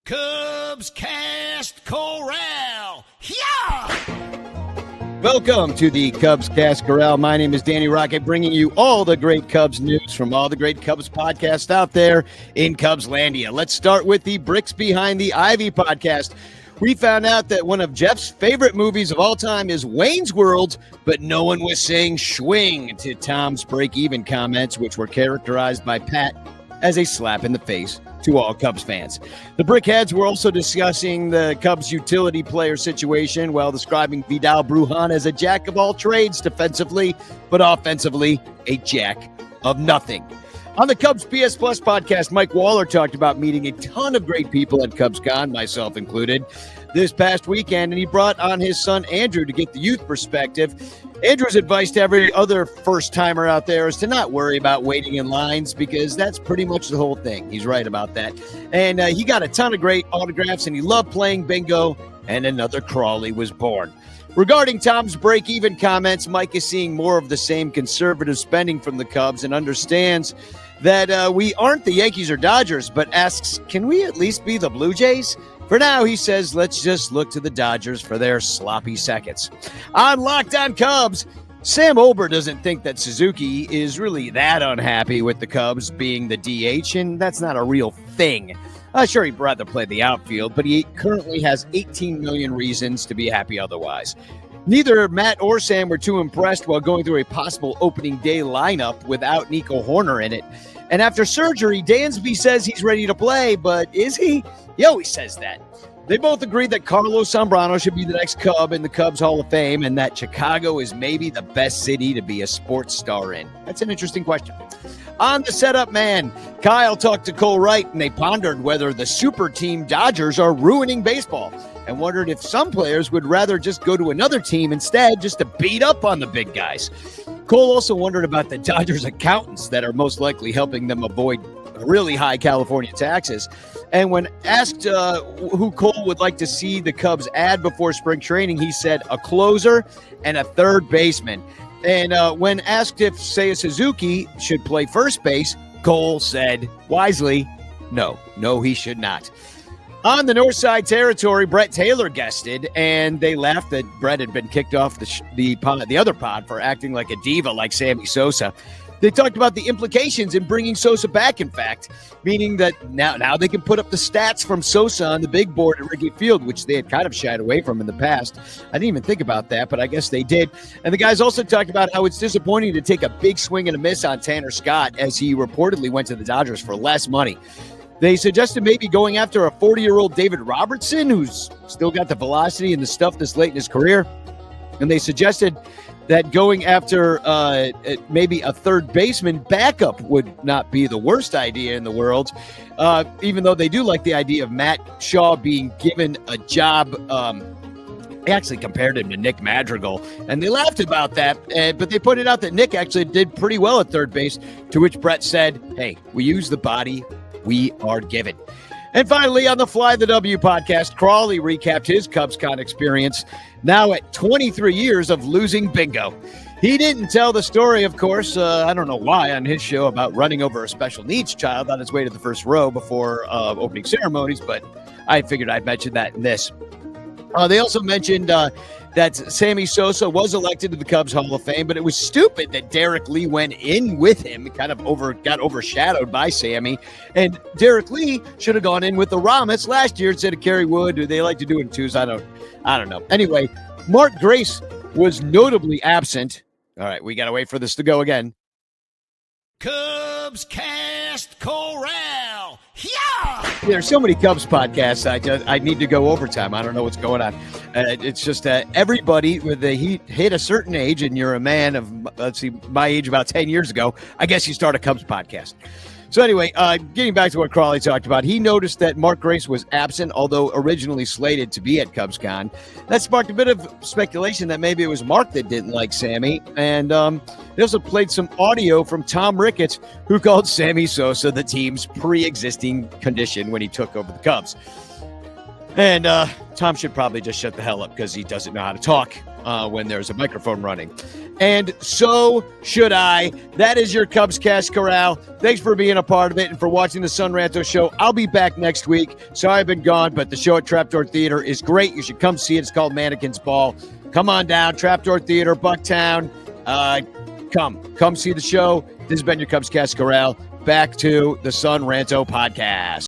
Cubs Cast Corral. Yeah! Welcome to the Cubs Cast Corral. My name is Danny Rocket, bringing you all the great Cubs news from all the great Cubs podcasts out there in Cubslandia. Let's start with the Bricks Behind the Ivy podcast. We found out that one of Jeff's favorite movies of all time is Wayne's World, but no one was saying schwing to Tom's break-even comments, which were characterized by Pat as a slap in the face to all Cubs fans. The Brickheads were also discussing the Cubs utility player situation while describing Vidal Brujan as a jack of all trades defensively, but offensively, a jack of nothing. On the Cubs PS Plus podcast, Mike Waller talked about meeting a ton of great people at CubsCon, myself included, this past weekend, and he brought on his son Andrew to get the youth perspective. Andrew's advice to every other first-timer out there is to not worry about waiting in lines, because that's pretty much the whole thing. He's right about that. And he got a ton of great autographs, and he loved playing bingo, and another Crawley was born. Regarding Tom's break-even comments, Mike is seeing more of the same conservative spending from the Cubs and understands that we aren't the Yankees or Dodgers, but asks, can we at least be the Blue Jays? For now, he says, let's just look to the Dodgers for their sloppy seconds. On Locked On Cubs, Sam Ober doesn't think that Suzuki is really that unhappy with the Cubs being the DH, and that's not a real thing. Sure, he'd rather play the outfield, but he currently has 18 million reasons to be happy otherwise. Neither Matt or Sam were too impressed while going through a possible opening day lineup without Nico Horner in it. And after surgery, Dansby says he's ready to play, but is he? He always says that. They both agree that Carlos Zambrano should be the next Cub in the Cubs Hall of Fame and that Chicago is maybe the best city to be a sports star in. That's an interesting question. On the setup man, Kyle talked to Cole Wright and they pondered whether the super team Dodgers are ruining baseball and wondered if some players would rather just go to another team instead just to beat up on the big guys. Cole also wondered about the Dodgers accountants that are most likely helping them avoid really high California taxes. And when asked who Cole would like to see the Cubs add before spring training, he said a closer and a third baseman. And when asked if Seiya Suzuki should play first base, Cole said wisely, no, he should not. On the Northside territory, Brett Taylor guested, and they laughed that Brett had been kicked off the other pod for acting like a diva like Sammy Sosa. They talked about the implications in bringing Sosa back, in fact, meaning that now they can put up the stats from Sosa on the big board at Wrigley Field, which they had kind of shied away from in the past. I didn't even think about that, but I guess they did. And the guys also talked about how it's disappointing to take a big swing and a miss on Tanner Scott as he reportedly went to the Dodgers for less money. They suggested maybe going after a 40-year-old David Robertson, who's still got the velocity and the stuff this late in his career. And they suggested that going after maybe a third baseman backup would not be the worst idea in the world, even though they do like the idea of Matt Shaw being given a job. They actually compared him to Nick Madrigal, and they laughed about that, but they pointed out that Nick actually did pretty well at third base, to which Brett said, hey, we use the body we are given. And finally, on the Fly the W podcast, Crawley recapped his CubsCon experience, now at 23 years of losing bingo. He didn't tell the story, of course, I don't know why, on his show about running over a special needs child on his way to the first row before opening ceremonies, but I figured I'd mention that in this. They also mentioned that Sammy Sosa was elected to the Cubs Hall of Fame, but it was stupid that Derek Lee went in with him. It kind of got overshadowed by Sammy. And Derek Lee should have gone in with the Ramos last year instead of Kerry Wood. Do they like to do it in twos? I don't know. Anyway, Mark Grace was notably absent. All right, we got to wait for this to go again. Cubs Cast Corral. Yeah! There's so many Cubs podcasts. I need to go overtime. I don't know what's going on. It's just everybody with hit a certain age, and you're a man of, my age about 10 years ago, I guess you start a Cubs podcast. So anyway, getting back to what Crawley talked about, he noticed that Mark Grace was absent, although originally slated to be at CubsCon. That sparked a bit of speculation that maybe it was Mark that didn't like Sammy. And they also played some audio from Tom Ricketts, who called Sammy Sosa the team's pre-existing condition when he took over the Cubs. And Tom should probably just shut the hell up because he doesn't know how to talk when there's a microphone running. And so should I. That is your Cubs Cast Corral. Thanks for being a part of it and for watching the Son Ranto show. I'll be back next week. Sorry I've been gone, but the show at Trapdoor Theater is great. You should come see it. It's called Mannequin's Ball. Come on down, Trapdoor Theater, Bucktown. Come see the show. This has been your Cubs Cast Corral. Back to the Son Ranto podcast.